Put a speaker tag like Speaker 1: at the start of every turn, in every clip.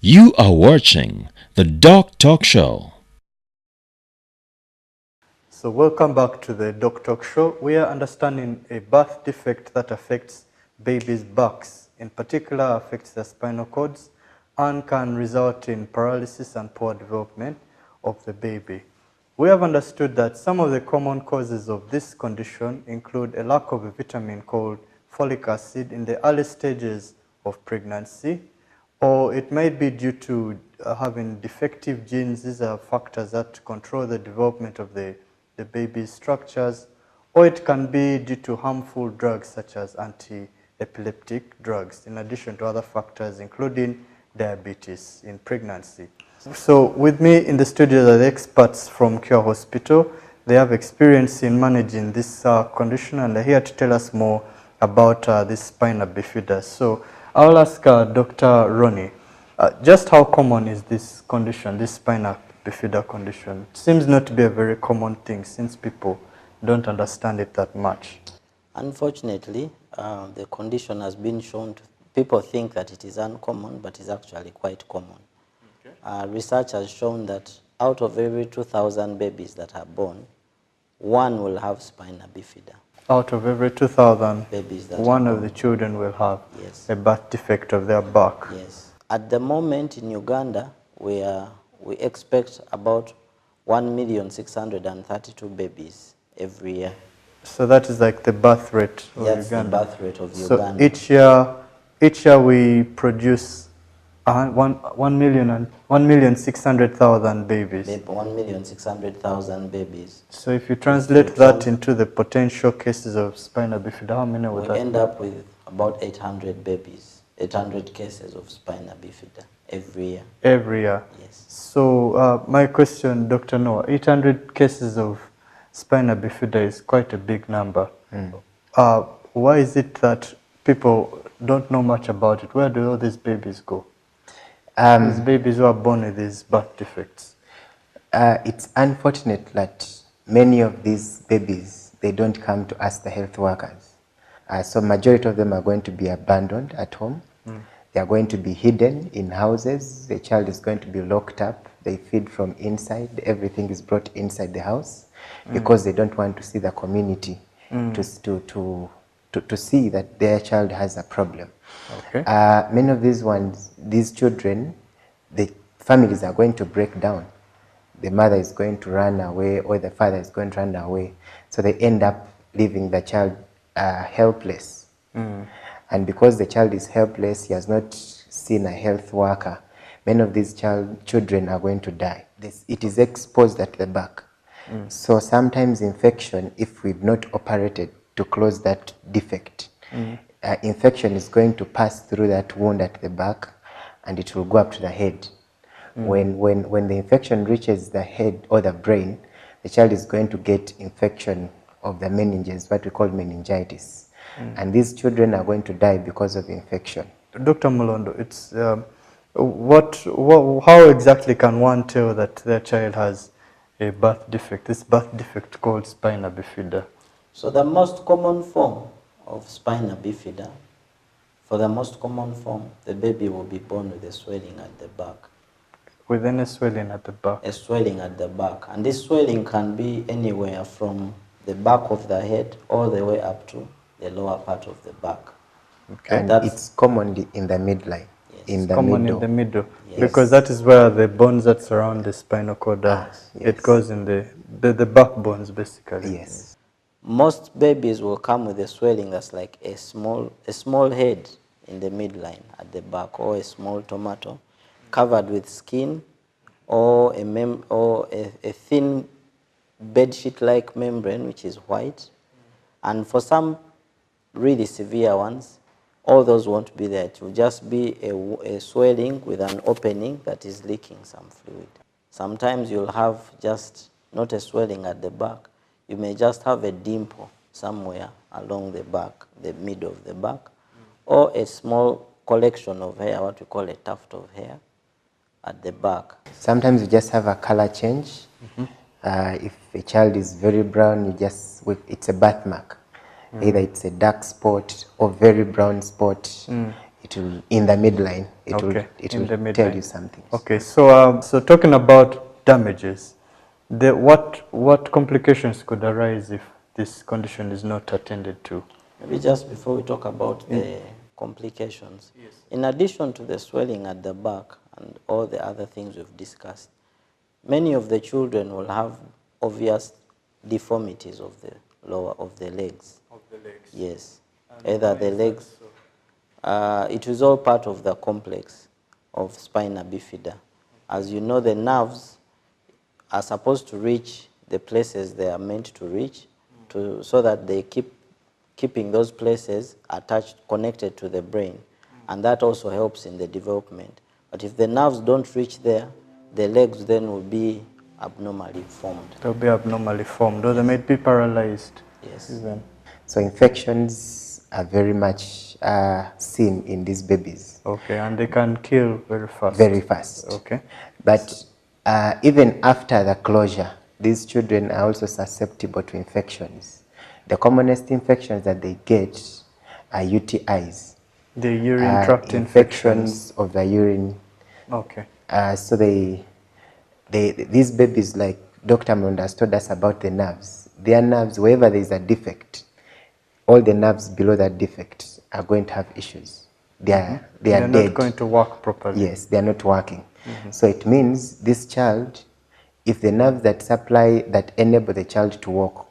Speaker 1: You are watching the DocTalk Show.
Speaker 2: So welcome back to the DocTalk Show. We are understanding a birth defect that affects babies' backs. In particular, affects their spinal cords and can result in paralysis and poor development of the baby. We have understood that some of the common causes of this condition include a lack of a vitamin called folic acid in the early stages of pregnancy, or it might be due to having defective genes. These are factors that control the development of the baby's structures, or it can be due to harmful drugs such as anti-epileptic drugs, in addition to other factors including diabetes in pregnancy. So with me in the studio are the experts from Cure Hospital. They have experience in managing this condition, and they're here to tell us more about this spina bifida. So I'll ask Dr. Ronnie, just how common is this condition, this spina bifida condition? It seems not to be a very common thing since people don't understand it that much.
Speaker 3: Unfortunately, the condition has been shown to, people think that it is uncommon, but it's actually quite common. Okay. Research has shown that out of every 2,000 babies that are born, one will have spina bifida.
Speaker 2: Out of every 2,000
Speaker 3: babies,
Speaker 2: one of the children will have a birth defect of their back.
Speaker 3: Yes. At the moment in Uganda, we expect about 1,632,000 babies every year.
Speaker 2: So that is like the birth rate of
Speaker 3: That's
Speaker 2: Uganda.
Speaker 3: the birth rate of Uganda.
Speaker 2: So each year we produce 1,600,000 babies.
Speaker 3: 1,600,000 babies.
Speaker 2: So if you translate that into the potential cases of spina bifida, how many would that be?
Speaker 3: We end up with about 800 babies, 800 cases of spina bifida every year. Every year? Yes.
Speaker 2: So my question, Dr. Noah, 800 cases of spina bifida is quite a big number. Why is it that people don't know much about it? Where do all these babies go? These babies who are born with these birth defects.
Speaker 4: It's unfortunate that many of these babies, they don't come to us, the health workers. So majority of them are going to be abandoned at home. They are going to be hidden in houses. The child is going to be locked up. They feed from inside. Everything is brought inside the house because they don't want to see the community to see that their child has a problem.
Speaker 2: Okay.
Speaker 4: Many of these children, the families are going to break down. The mother is going to run away, or the father is going to run away. So they end up leaving the child helpless. And because the child is helpless, he has not seen a health worker, many of these children are going to die. It is exposed at the back. So sometimes infection, if we've not operated to close that defect, infection is going to pass through that wound at the back, and it will go up to the head. When the infection reaches the head or the brain, the child is going to get infection of the meninges, what we call meningitis. And these children are going to die because of infection.
Speaker 2: Dr. Mulondo, it's how exactly can one tell that their child has a birth defect, this birth defect called spina bifida?
Speaker 3: So the most common form of spina bifida, for the most common form, the baby will be born with a swelling at the back.
Speaker 2: With any swelling at the back?
Speaker 3: A swelling at the back. And this swelling can be anywhere from the back of the head all the way up to the lower part of the back.
Speaker 4: Okay. And it's commonly in the midline.
Speaker 3: Yes.
Speaker 2: In the middle.
Speaker 3: Yes.
Speaker 2: Because that is where the bones that surround the spinal cord are. Yes. It goes in the backbones, basically.
Speaker 4: Yes.
Speaker 3: Most babies will come with a swelling that's like a small head in the midline at the back, or a small tomato covered with skin, or a thin bedsheet-like membrane which is white. And for some really severe ones, all those won't be there. It will just be a swelling with an opening that is leaking some fluid. Sometimes you'll have just not a swelling at the back. You may just have a dimple somewhere along the back, the middle of the back, or a small collection of hair, what we call a tuft of hair, at the back.
Speaker 4: Sometimes you just have a color change. If a child is very brown, it's a birthmark. Either it's a dark spot or very brown spot. it will in the midline. It
Speaker 2: Okay, in
Speaker 4: will
Speaker 2: the
Speaker 4: tell
Speaker 2: midline.
Speaker 4: you something.
Speaker 2: Okay, so so talking about damages, what complications could arise if this condition is not attended to?
Speaker 3: Maybe just before we talk about the complications, in addition to the swelling at the back and all the other things we've discussed, many of the children will have obvious deformities of the lower of the legs.
Speaker 2: Of the legs.
Speaker 3: Yes,
Speaker 2: And
Speaker 3: either
Speaker 2: why
Speaker 3: the
Speaker 2: is that
Speaker 3: legs.
Speaker 2: so?
Speaker 3: It is all part of the complex of spina bifida. As you know, the nerves are supposed to reach the places they are meant to reach, so that they keeping those places attached, connected to the brain, and that also helps in the development. But if the nerves don't reach there, the legs then will be abnormally formed.
Speaker 2: They'll be abnormally formed, or they may be paralyzed.
Speaker 3: Yes.
Speaker 2: Even.
Speaker 4: So infections are very much seen in these babies.
Speaker 2: Okay, and they can kill very fast.
Speaker 4: Very fast.
Speaker 2: Okay.
Speaker 4: But even after the closure, these children are also susceptible to infections. The commonest infections that they get are UTIs.
Speaker 2: The urine tract
Speaker 4: infections of the urine.
Speaker 2: Okay.
Speaker 4: So these babies, like Dr. Mondas told us about the nerves, their nerves, wherever there is a defect, all the nerves below that defect are going to have issues. They are
Speaker 2: They're
Speaker 4: dead.
Speaker 2: not going to work properly.
Speaker 4: Yes, they are not working. So it means this child, if the nerves that enable the child to walk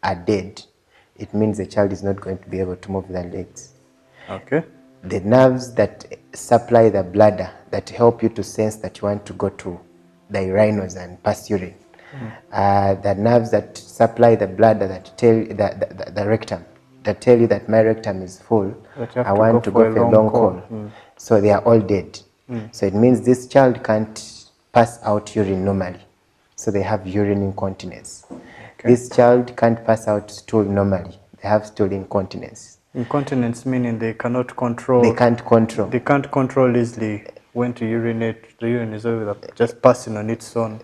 Speaker 4: are dead, it means the child is not going to be able to move their legs.
Speaker 2: Okay.
Speaker 4: The nerves that supply the bladder, that help you to sense that you want to go to the urinals and pass urine, the nerves that supply the bladder, that tell the rectum, that tell you that my rectum is full,
Speaker 2: That you have
Speaker 4: I
Speaker 2: to
Speaker 4: want
Speaker 2: go
Speaker 4: to
Speaker 2: for
Speaker 4: go
Speaker 2: a
Speaker 4: for a
Speaker 2: long
Speaker 4: long
Speaker 2: call.
Speaker 4: call. So they are all dead. So it means this child can't pass out urine normally. So they have urine incontinence.
Speaker 2: Okay.
Speaker 4: This child can't pass out stool normally. They have stool incontinence.
Speaker 2: Incontinence meaning they cannot control.
Speaker 4: They can't control.
Speaker 2: They can't control easily when to urinate. The urine is always just passing on its own,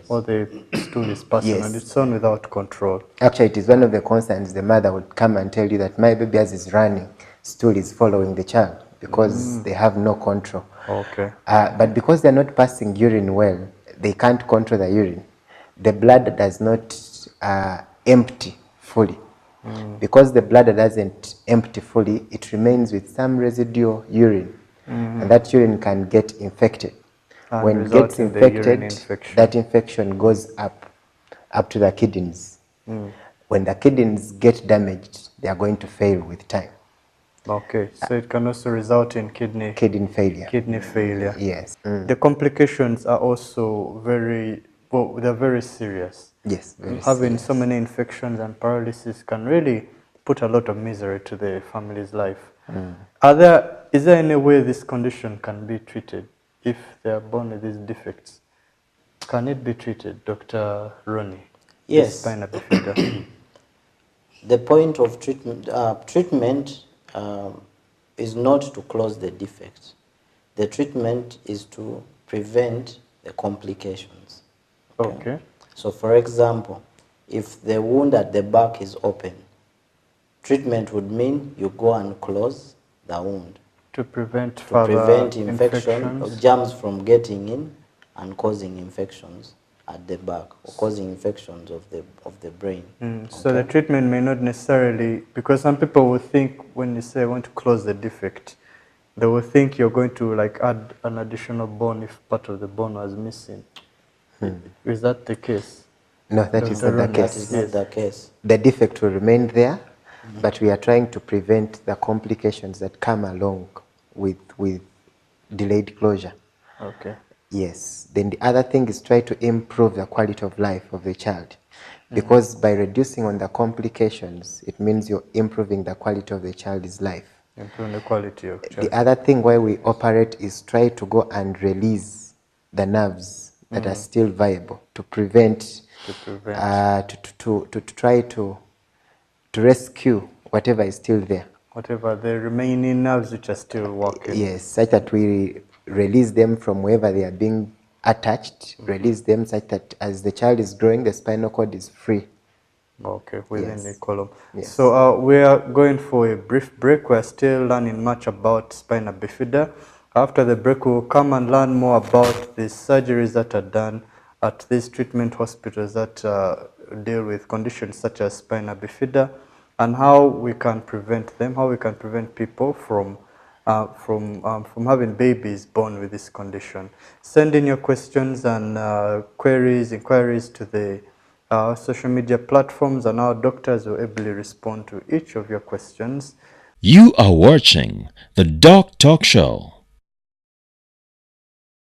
Speaker 2: or the stool is passing on its own without control.
Speaker 4: Actually, it is one of the concerns. The mother would come and tell you that my baby, as is running, stool is following the child because they have no control.
Speaker 2: Okay.
Speaker 4: But because they're not passing urine well, they can't control the urine. The blood does not empty fully. Because the bladder doesn't empty fully, it remains with some residual urine, and that urine can get infected.
Speaker 2: And
Speaker 4: When it
Speaker 2: result
Speaker 4: gets
Speaker 2: in the urine
Speaker 4: infected,
Speaker 2: infection.
Speaker 4: that infection goes up to the kidneys. When the kidneys get damaged, they are going to fail with time.
Speaker 2: Okay, so it can also result in kidney
Speaker 4: failure.
Speaker 2: Kidney failure.
Speaker 4: Yes.
Speaker 2: The complications are also they're very serious.
Speaker 4: Yes. Very
Speaker 2: Having
Speaker 4: serious.
Speaker 2: so many infections and paralysis can really put a lot of misery to the family's life. Is there any way this condition can be treated if they are born with these defects? Can it be treated, Dr. Ronnie?
Speaker 3: Yes.
Speaker 2: Spina bifida.
Speaker 3: The point of treatment is not to close the defect. The treatment is to prevent the complications.
Speaker 2: Okay.
Speaker 3: So for example, if the wound at the back is open, treatment would mean you go and close the wound
Speaker 2: To prevent
Speaker 3: to
Speaker 2: further
Speaker 3: prevent infection
Speaker 2: infections.
Speaker 3: of germs from getting in and causing infections at the back, or causing infections of the brain.
Speaker 2: So the treatment may not necessarily, because some people will think when you say I want to close the defect, they will think you're going to like add an additional bone if part of the bone was missing. Is that the case?
Speaker 4: No, that is not the
Speaker 2: Ronnie,
Speaker 3: That is
Speaker 4: case.
Speaker 3: not the case.
Speaker 4: The defect will remain there, but we are trying to prevent the complications that come along with delayed closure.
Speaker 2: Okay.
Speaker 4: Yes. Then the other thing is try to improve the quality of life of the child. Because by reducing on the complications, it means you're improving the quality of the child's life.
Speaker 2: Improving the quality of child.
Speaker 4: The other thing where we operate is try to go and release the nerves that are still viable to prevent, to try to rescue whatever is still there.
Speaker 2: Whatever the remaining nerves which are still working.
Speaker 4: Yes, such that we release them from wherever they are being attached, release them such that as the child is growing, the spinal cord is free
Speaker 2: Okay, within
Speaker 4: Yes.
Speaker 2: the column.
Speaker 4: Yes.
Speaker 2: So we are going for a brief break. We're still learning much about spina bifida. After the break, we'll come and learn more about the surgeries that are done at these treatment hospitals that deal with conditions such as spina bifida, and how we can prevent them, how we can prevent people from having babies born with this condition. Send in your questions and inquiries to the social media platforms, and our doctors will ably respond to each of your questions.
Speaker 1: You are watching the DocTalk Show.